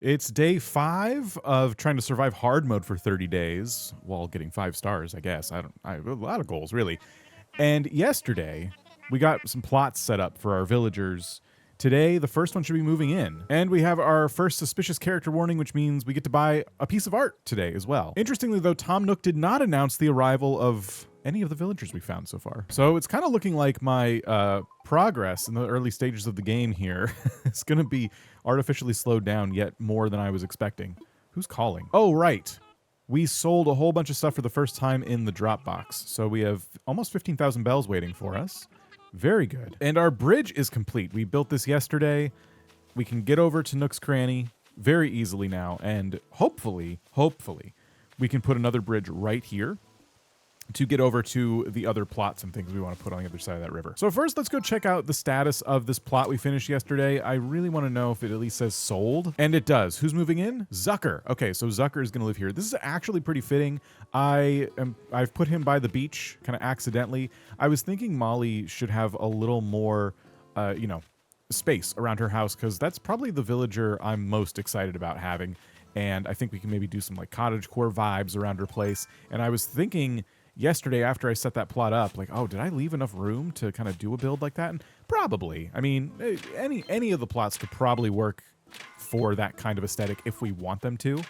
It's day 5 of trying to survive hard mode for 30 days while getting 5 stars, I guess. I have a lot of goals, really. And yesterday, we got some plots set up for our villagers. Today, the first one should be moving in. And we have our first suspicious character warning, which means we get to buy a piece of art today as well. Interestingly, though, Tom Nook did not announce the arrival of any of the villagers we found so far. So it's kind of looking like my progress in the early stages of the game here is going to be artificially slowed down yet more than I was expecting. Who's calling? Oh, right. We sold a whole bunch of stuff for the first time in the Dropbox. So we have almost 15,000 bells waiting for us. Very good. And our bridge is complete. We built this yesterday. We can get over to Nook's Cranny very easily now. And hopefully, we can put another bridge right here to get over to the other plots and things we want to put on the other side of that river. So first, let's go check out the status of this plot we finished yesterday. I really want to know if it at least says sold. And it does. Who's moving in? Zucker. Okay, so Zucker is going to live here. This is actually pretty fitting. I've put him by the beach kind of accidentally. I was thinking Molly should have a little more, space around her house, because that's probably the villager I'm most excited about having. And I think we can maybe do some like cottagecore vibes around her place. And I was thinking yesterday after I set that plot up, like, oh, did I leave enough room to kind of do a build like that? And probably. I mean, any of the plots could probably work for that kind of aesthetic if we want them to.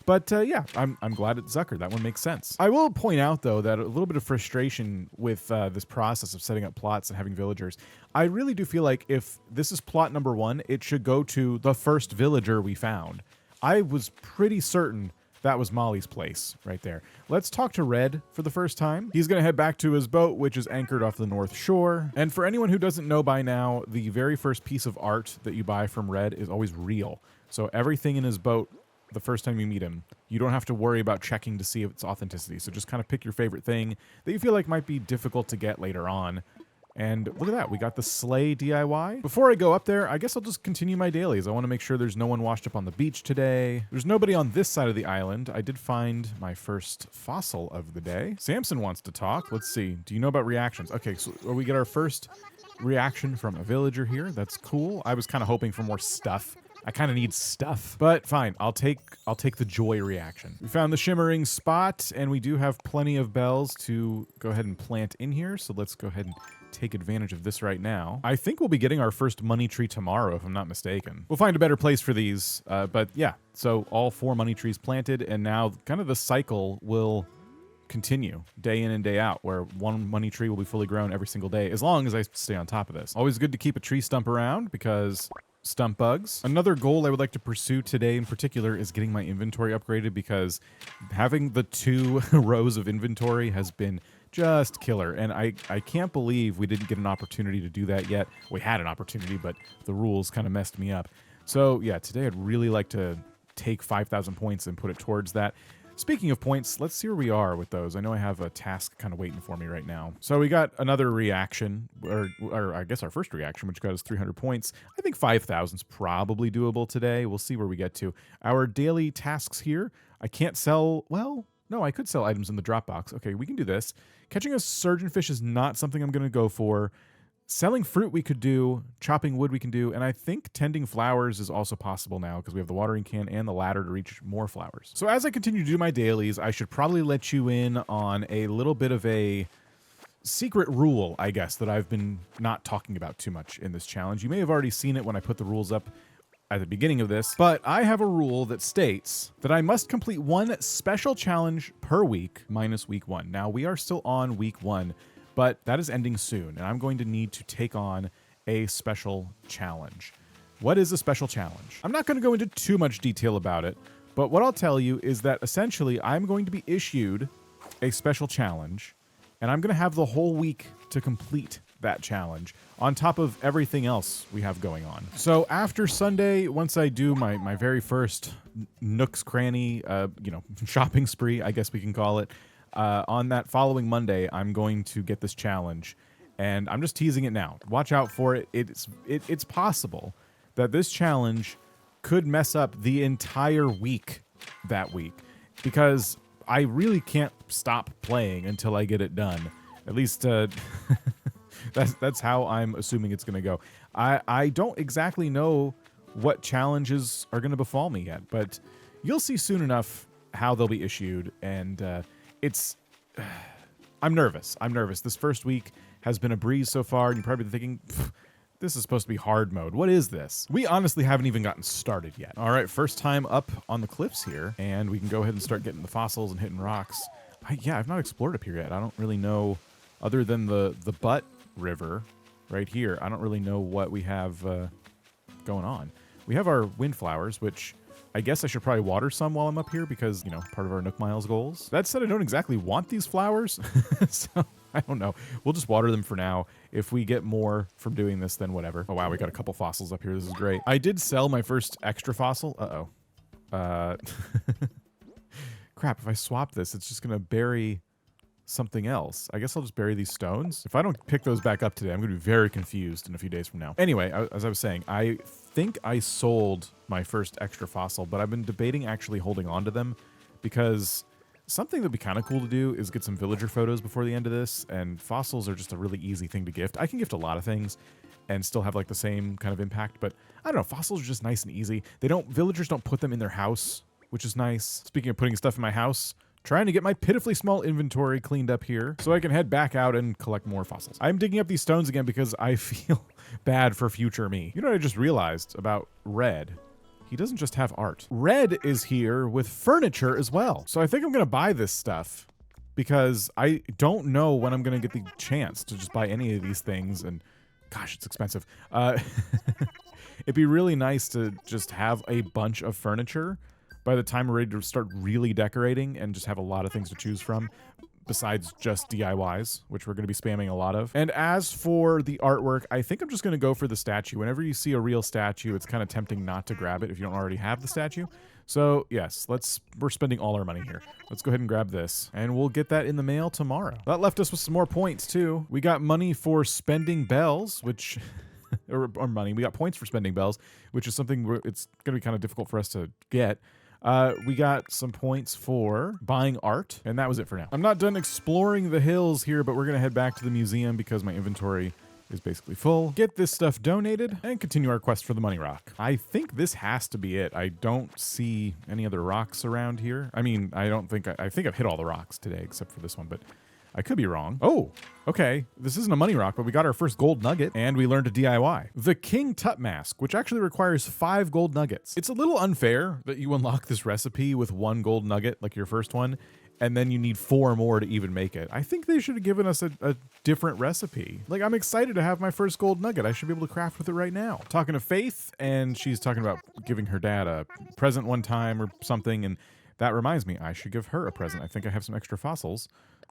But yeah, I'm glad it's Zucker. That one makes sense. I will point out, though, that a little bit of frustration with this process of setting up plots and having villagers. I really do feel like if this is plot number 1, it should go to the first villager we found. I was pretty certain that was Molly's place right there. Let's talk to Red for the first time. He's going to head back to his boat, which is anchored off the North Shore. And for anyone who doesn't know by now, the very first piece of art that you buy from Red is always real. So everything in his boat, the first time you meet him, you don't have to worry about checking to see if it's authenticity. So just kind of pick your favorite thing that you feel like might be difficult to get later on. And look at that, we got the sleigh DIY. Before I go up there, I guess I'll just continue my dailies. I want to make sure there's no one washed up on the beach today. There's nobody on this side of the island. I did find my first fossil of the day. Samson wants to talk. Let's see. Do you know about reactions? Okay, so we get our first reaction from a villager here. That's cool. I was kind of hoping for more stuff. I kind of need stuff, but fine. I'll take the joy reaction. We found the shimmering spot, and we do have plenty of bells to go ahead and plant in here. So let's go ahead and take advantage of this right now. I think we'll be getting our first money tree tomorrow, if I'm not mistaken. We'll find a better place for these, but yeah. So all 4 money trees planted, and now kind of the cycle will continue day in and day out, where 1 money tree will be fully grown every single day, as long as I stay on top of this. Always good to keep a tree stump around, because stump bugs. Another goal I would like to pursue today in particular is getting my inventory upgraded, because having the 2 rows of inventory has been just killer. And I can't believe we didn't get an opportunity to do that yet. We had an opportunity, but the rules kind of messed me up. So yeah, today I'd really like to take 5,000 points and put it towards that. Speaking of points, let's see where we are with those. I know I have a task kind of waiting for me right now. So we got another reaction, or I guess our first reaction, which got us 300 points. I think 5,000 is probably doable today. We'll see where we get to. Our daily tasks here, I can't sell, well, no, I could sell items in the Dropbox. Okay, we can do this. Catching a surgeonfish is not something I'm going to go for. Selling fruit we could do, chopping wood we can do, and I think tending flowers is also possible now because we have the watering can and the ladder to reach more flowers. So as I continue to do my dailies, I should probably let you in on a little bit of a secret rule, I guess, that I've been not talking about too much in this challenge. You may have already seen it when I put the rules up at the beginning of this, but I have a rule that states that I must complete 1 special challenge per week minus week 1. Now, we are still on week 1, but that is ending soon, and I'm going to need to take on a special challenge. What is a special challenge? I'm not going to go into too much detail about it, but what I'll tell you is that essentially I'm going to be issued a special challenge, and I'm going to have the whole week to complete that challenge on top of everything else we have going on. So after Sunday, once I do my very first Nook's Cranny, shopping spree, I guess we can call it, on that following Monday, I'm going to get this challenge, and I'm just teasing it now. Watch out for it. It's possible that this challenge could mess up the entire week that week, because I really can't stop playing until I get it done. At least that's how I'm assuming it's going to go. I don't exactly know what challenges are going to befall me yet, but you'll see soon enough how they'll be issued, and it's... I'm nervous. This first week has been a breeze so far, and you're probably thinking, this is supposed to be hard mode. What is this? We honestly haven't even gotten started yet. All right, first time up on the cliffs here, and we can go ahead and start getting the fossils and hitting rocks. I've not explored up here yet. I don't really know, other than the Butte River right here, I don't really know what we have going on. We have our windflowers, which I guess I should probably water some while I'm up here because, you know, part of our Nook Miles goals. That said, I don't exactly want these flowers, so I don't know. We'll just water them for now. If we get more from doing this, then whatever. Oh, wow, we got a couple fossils up here. This is great. I did sell my first extra fossil. Uh-oh. Crap, if I swap this, it's just going to bury something else. I guess I'll just bury these stones. If I don't pick those back up today, I'm going to be very confused in a few days from now. Anyway, as I was saying, I think I sold my first extra fossil, but I've been debating actually holding on to them because something that'd be kind of cool to do is get some villager photos before the end of this, and fossils are just a really easy thing to gift. I can gift a lot of things and still have like the same kind of impact, but I don't know, fossils are just nice and easy. Villagers don't put them in their house, which is nice. Speaking of putting stuff in my house, trying to get my pitifully small inventory cleaned up here so I can head back out and collect more fossils. I'm digging up these stones again because I feel bad for future me. You know what I just realized about Red? He doesn't just have art. Red is here with furniture as well. So I think I'm gonna buy this stuff because I don't know when I'm gonna get the chance to just buy any of these things, and gosh, it's expensive. It'd be really nice to just have a bunch of furniture by the time we're ready to start really decorating and just have a lot of things to choose from besides just DIYs, which we're going to be spamming a lot of. And as for the artwork, I think I'm just going to go for the statue. Whenever you see a real statue, it's kind of tempting not to grab it if you don't already have the statue. So yes, we're spending all our money here. Let's go ahead and grab this, and we'll get that in the mail tomorrow. That left us with some more points too. We got money for spending bells, which... or money. We got points for spending bells, which is something it's going to be kind of difficult for us to get. We got some points for buying art, and that was it for now. I'm not done exploring the hills here, but we're going to head back to the museum because my inventory is basically full. Get this stuff donated, and continue our quest for the money rock. I think this has to be it. I don't see any other rocks around here. I mean, I think I've hit all the rocks today except for this one, but I could be wrong. Oh, okay. This isn't a money rock, but we got our first gold nugget, and we learned a DIY. The King Tut Mask, which actually requires 5 gold nuggets. It's a little unfair that you unlock this recipe with 1 gold nugget, like your first one, and then you need 4 more to even make it. I think they should have given us a different recipe. Like, I'm excited to have my first gold nugget. I should be able to craft with it right now. Talking to Faith, and she's talking about giving her dad a present one time or something, and that reminds me, I should give her a present. I think I have some extra fossils.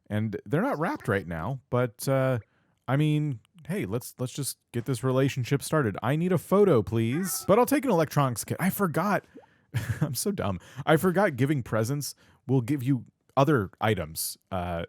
And they're not wrapped right now, but I mean, hey, let's just get this relationship started. I need a photo, please. But I'll take an electronics kit. I forgot. I'm so dumb. I forgot giving presents will give you other items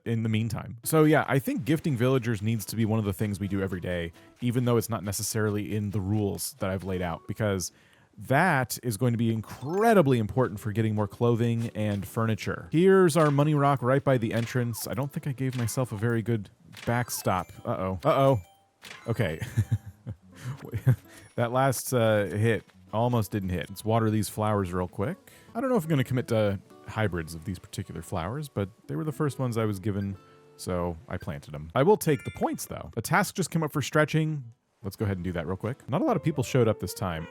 in the meantime. So yeah, I think gifting villagers needs to be one of the things we do every day, even though it's not necessarily in the rules that I've laid out, because that is going to be incredibly important for getting more clothing and furniture. Here's our money rock right by the entrance. I don't think I gave myself a very good backstop. Uh-oh. Okay. That last hit almost didn't hit. Let's water these flowers real quick. I don't know if I'm going to commit to hybrids of these particular flowers, but they were the first ones I was given, so I planted them. I will take the points, though. A task just came up for stretching. Let's go ahead and do that real quick. Not a lot of people showed up this time.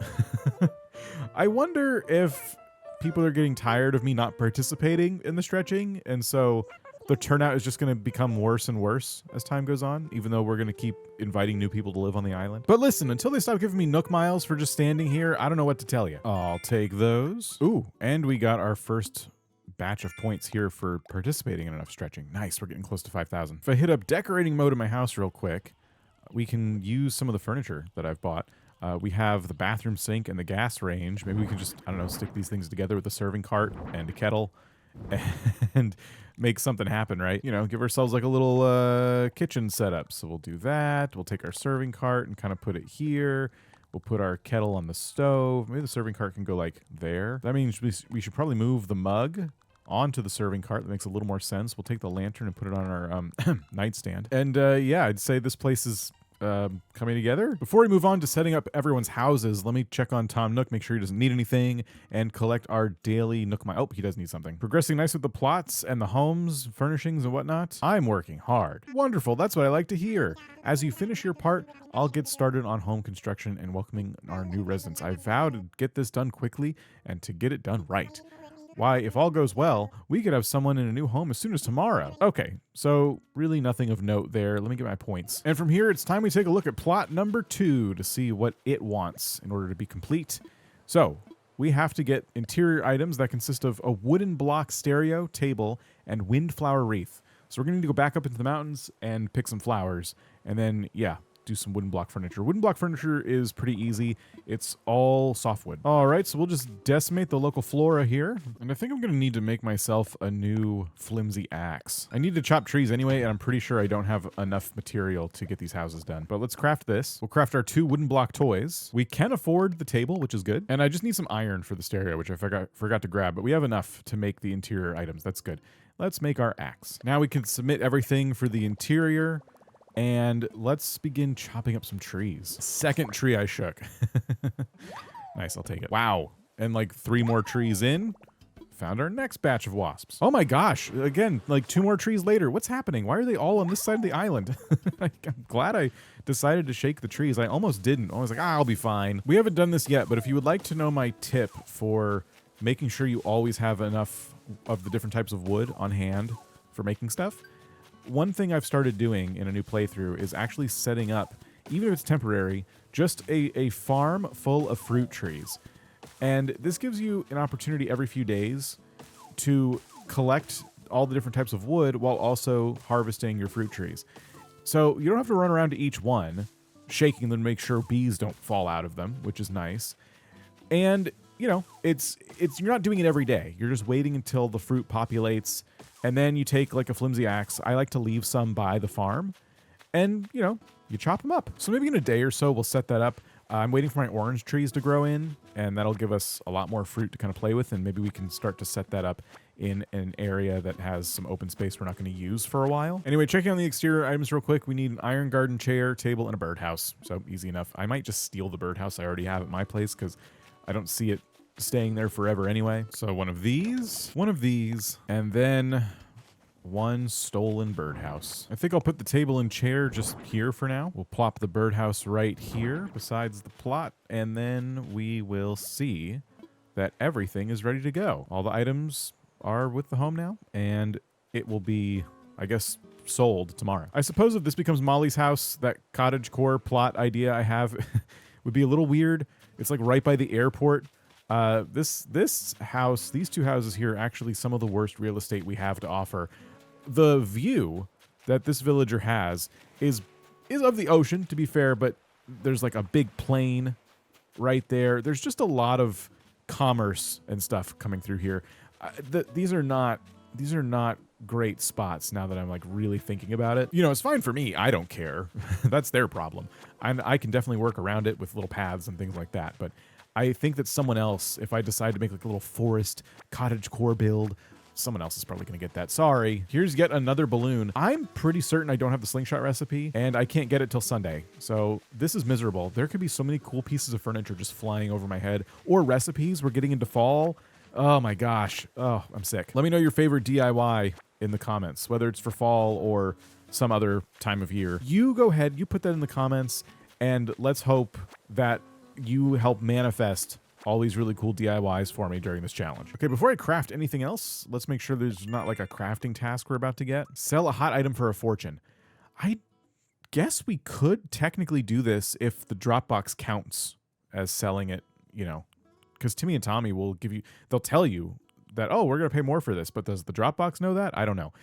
I wonder if people are getting tired of me not participating in the stretching, and so the turnout is just going to become worse and worse as time goes on, even though we're going to keep inviting new people to live on the island. But listen, until they stop giving me Nook Miles for just standing here, I don't know what to tell you. I'll take those. Ooh, and we got our first batch of points here for participating in enough stretching. Nice, we're getting close to 5,000. If I hit up decorating mode in my house real quick, we can use some of the furniture that I've bought. We have the bathroom sink and the gas range. Maybe we can just, I don't know, stick these things together with a serving cart and a kettle and make something happen, right? You know, give ourselves like a little kitchen setup. So we'll do that. We'll take our serving cart and kind of put it here. We'll put our kettle on the stove. Maybe the serving cart can go like there. That means we should probably move the mug onto the serving cart. That makes a little more sense. We'll take the lantern and put it on our nightstand. And yeah, I'd say this place is coming together. Before we move on to setting up everyone's houses, let me check on Tom Nook, make sure he doesn't need anything, and collect our daily Nook Oh, he does need something. Progressing nice with the plots and the homes, furnishings, and whatnot. I'm working hard. Wonderful, that's what I like to hear. As you finish your part, I'll get started on home construction and welcoming our new residents. I vow to get this done quickly and to get it done right. Why, if all goes well, we could have someone in a new home as soon as tomorrow. Okay, so really nothing of note there. Let me get my points. And from here, it's time we take a look at plot number 2 to see what it wants in order to be complete. So, we have to get interior items that consist of a wooden block stereo, table, and windflower wreath. So we're going to need to go back up into the mountains and pick some flowers. And then, yeah, do some wooden block furniture. Wooden block furniture is pretty easy. It's all softwood. All right, so we'll just decimate the local flora here. And I think I'm gonna need to make myself a new flimsy axe. I need to chop trees anyway, and I'm pretty sure I don't have enough material to get these houses done. But let's craft this. We'll craft our 2 wooden block toys. We can afford the table, which is good. And I just need some iron for the stereo, which I forgot to grab, but we have enough to make the interior items. That's good. Let's make our axe. Now we can submit everything for the interior. And let's begin chopping up some trees. Second tree I shook. Nice, I'll take it. Wow. And like 3 more trees in, found our next batch of wasps. Oh my gosh. Again, like 2 more trees later. What's happening? Why are they all on this side of the island? I'm glad I decided to shake the trees. I almost didn't. I was like, I'll be fine. We haven't done this yet, but if you would like to know my tip for making sure you always have enough of the different types of wood on hand for making stuff, one thing I've started doing in a new playthrough is actually setting up, even if it's temporary, just a farm full of fruit trees. And this gives you an opportunity every few days to collect all the different types of wood while also harvesting your fruit trees. So you don't have to run around to each one, shaking them to make sure bees don't fall out of them, which is nice. And, you know, it's you're not doing it every day. You're just waiting until the fruit populates. And then you take like a flimsy axe. I like to leave some by the farm and, you know, you chop them up. So maybe in a day or so, we'll set that up. I'm waiting for my orange trees to grow in, and that'll give us a lot more fruit to kind of play with. And maybe we can start to set that up in an area that has some open space we're not going to use for a while. Anyway, checking on the exterior items real quick. We need an iron garden chair, table, and a birdhouse. So easy enough. I might just steal the birdhouse I already have at my place because I don't see it staying there forever anyway. So one of these, and then 1 stolen birdhouse. I think I'll put the table and chair just here for now. We'll plop the birdhouse right here besides the plot, and then we will see that everything is ready to go. All the items are with the home now, and it will be, I guess, sold tomorrow. I suppose if this becomes Molly's house, that cottagecore plot idea I have would be a little weird. It's like right by the airport. This house, these 2 houses here are actually some of the worst real estate we have to offer. The view that this villager has is of the ocean, to be fair, but there's like a big plain right there. There's just a lot of commerce and stuff coming through here. These are not great spots now that I'm like really thinking about it. You know, it's fine for me. I don't care. That's their problem. I can definitely work around it with little paths and things like that. But I think that someone else, if I decide to make like a little forest cottagecore build, someone else is probably going to get that. Sorry. Here's yet another balloon. I'm pretty certain I don't have the slingshot recipe, and I can't get it till Sunday. So this is miserable. There could be so many cool pieces of furniture just flying over my head, or recipes. We're getting into fall. Oh my gosh. Oh, I'm sick. Let me know your favorite DIY in the comments, whether it's for fall or some other time of year. You go ahead, you put that in the comments, and let's hope that you help manifest all these really cool DIYs for me during this challenge. Okay, before I craft anything else, let's make sure there's not like a crafting task we're about to get. Sell a hot item for a fortune. I guess we could technically do this if the Dropbox counts as selling it, you know, because Timmy and Tommy will give you, they'll tell you that, oh, we're going to pay more for this, but does the Dropbox know that? I don't know.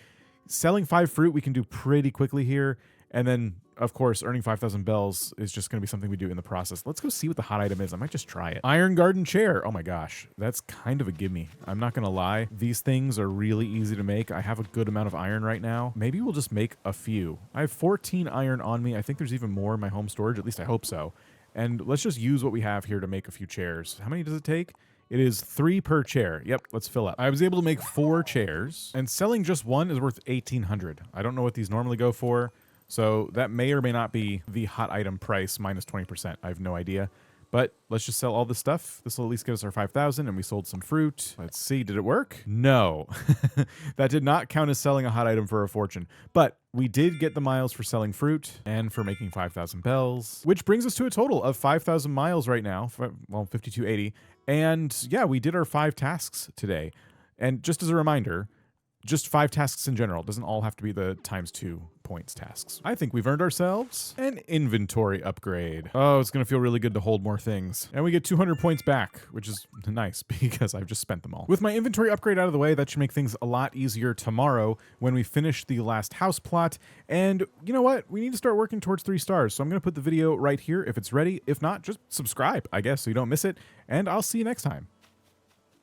Selling 5 fruit we can do pretty quickly here. And then, of course, earning 5,000 bells is just going to be something we do in the process. Let's go see what the hot item is. I might just try it. Iron garden chair. Oh my gosh. That's kind of a gimme. I'm not going to lie. These things are really easy to make. I have a good amount of iron right now. Maybe we'll just make a few. I have 14 iron on me. I think there's even more in my home storage. At least I hope so. And let's just use what we have here to make a few chairs. How many does it take? It is 3 per chair. Yep, let's fill up. I was able to make 4 chairs, and selling just one is worth 1,800. I don't know what these normally go for, So that may or may not be the hot item price minus 20%. I have no idea. But let's just sell all this stuff. This will at least get us our 5,000, and we sold some fruit. Let's see, did it work? No. That did not count as selling a hot item for a fortune. But we did get the miles for selling fruit and for making 5,000 bells, which brings us to a total of 5,000 miles right now. Well, 5280. And yeah, we did our 5 tasks today. And just as a reminder, just 5 tasks in general. It doesn't all have to be the ×2 points tasks. I think we've earned ourselves an inventory upgrade. Oh, it's going to feel really good to hold more things. And we get 200 points back, which is nice because I've just spent them all. With my inventory upgrade out of the way, that should make things a lot easier tomorrow when we finish the last house plot. And you know what? We need to start working towards 3 stars. So I'm going to put the video right here if it's ready. If not, just subscribe, I guess, so you don't miss it. And I'll see you next time.